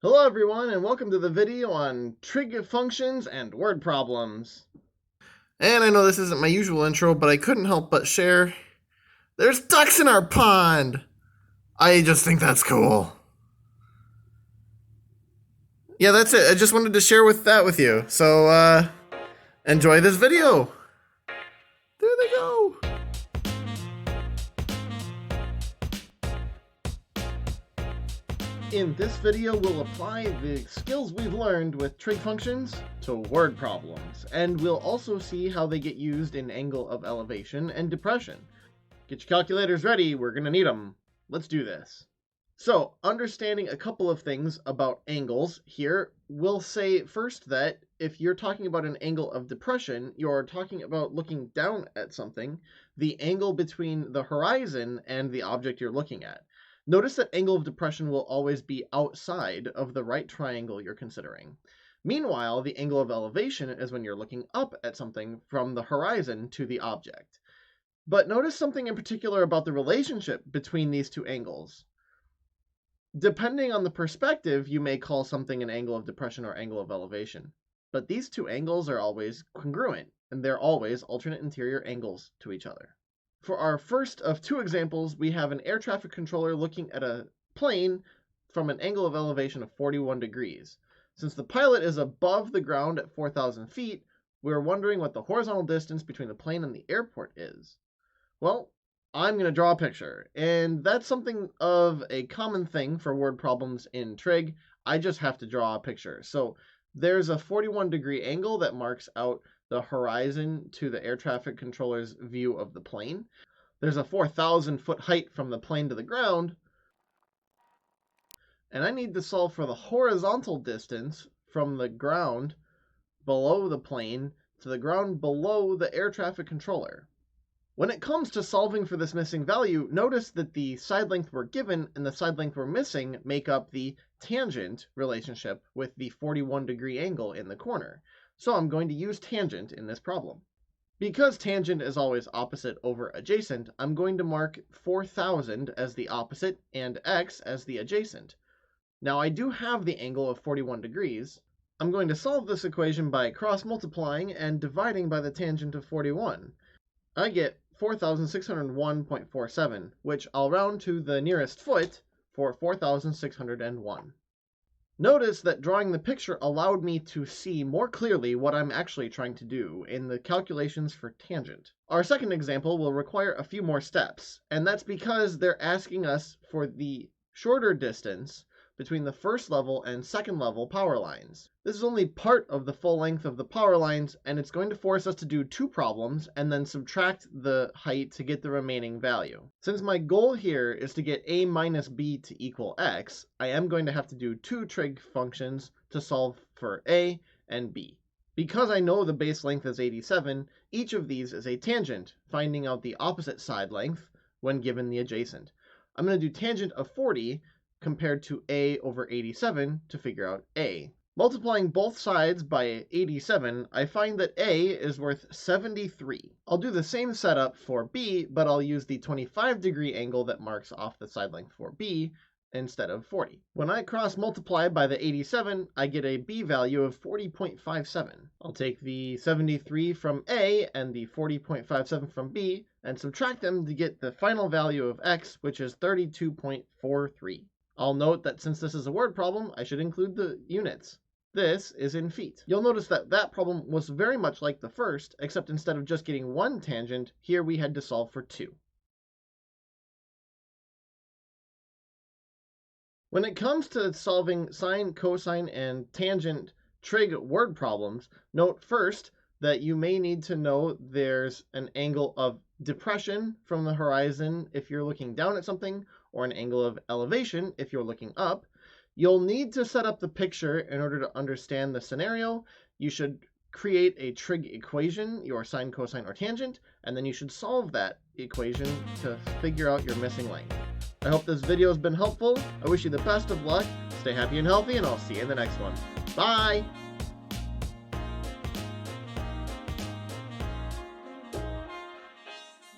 Hello everyone and welcome to the video on trig functions and word problems. And I know this isn't my usual intro, but I couldn't help but share. There's ducks in our pond! I just think that's cool. Yeah, that's it. I just wanted to share that with you. So, enjoy this video. There they go. In this video we'll apply the skills we've learned with trig functions to word problems, and we'll also see how they get used in angle of elevation and depression. Get your calculators ready, we're gonna need them. Let's do this. So, understanding a couple of things about angles here, we'll say first that if you're talking about an angle of depression, you're talking about looking down at something, the angle between the horizon and the object you're looking at. Notice that angle of depression will always be outside of the right triangle you're considering. Meanwhile, the angle of elevation is when you're looking up at something from the horizon to the object. But notice something in particular about the relationship between these two angles. Depending on the perspective, you may call something an angle of depression or angle of elevation. But these two angles are always congruent, and they're always alternate interior angles to each other. For our first of two examples, we have an air traffic controller looking at a plane from an angle of elevation of 41 degrees. Since the pilot is above the ground at 4,000 feet, we're wondering what the horizontal distance between the plane and the airport is. Well, I'm going to draw a picture, and that's something of a common thing for word problems in trig. I just have to draw a picture. So there's a 41-degree angle that marks out the horizon to the air traffic controller's view of the plane. There's a 4,000-foot height from the plane to the ground, and I need to solve for the horizontal distance from the ground below the plane to the ground below the air traffic controller. When it comes to solving for this missing value, notice that the side length we're given and the side length we're missing make up the tangent relationship with the 41-degree angle in the corner. So I'm going to use tangent in this problem. Because tangent is always opposite over adjacent, I'm going to mark 4,000 as the opposite and x as the adjacent. Now I do have the angle of 41 degrees. I'm going to solve this equation by cross-multiplying and dividing by the tangent of 41. I get 4,601.47, which I'll round to the nearest foot for 4,601. Notice that drawing the picture allowed me to see more clearly what I'm actually trying to do in the calculations for tangent. Our second example will require a few more steps, and that's because they're asking us for the shorter distance between the first level and second level power lines. This is only part of the full length of the power lines, and it's going to force us to do two problems and then subtract the height to get the remaining value. Since my goal here is to get a minus b to equal x, I am going to have to do two trig functions to solve for a and b. Because I know the base length is 87, each of these is a tangent, finding out the opposite side length when given the adjacent. I'm going to do tangent of 40 compared to a over 87 to figure out a. Multiplying both sides by 87, I find that a is worth 73. I'll do the same setup for b, but I'll use the 25-degree angle that marks off the side length for b instead of 40. When I cross multiply by the 87, I get a b value of 40.57. I'll take the 73 from a and the 40.57 from b and subtract them to get the final value of x, which is 32.43. I'll note that since this is a word problem, I should include the units. This is in feet. You'll notice that that problem was very much like the first, except instead of just getting one tangent, here we had to solve for two. When it comes to solving sine, cosine, and tangent trig word problems, note first that you may need to know there's an angle of depression from the horizon if you're looking down at something, or an angle of elevation if you're looking up. You'll need to set up the picture in order to understand the scenario. You should create a trig equation, your sine, cosine, or tangent, and then you should solve that equation to figure out your missing length. I hope this video has been helpful. I wish you the best of luck. Stay happy and healthy, and I'll see you in the next one. Bye!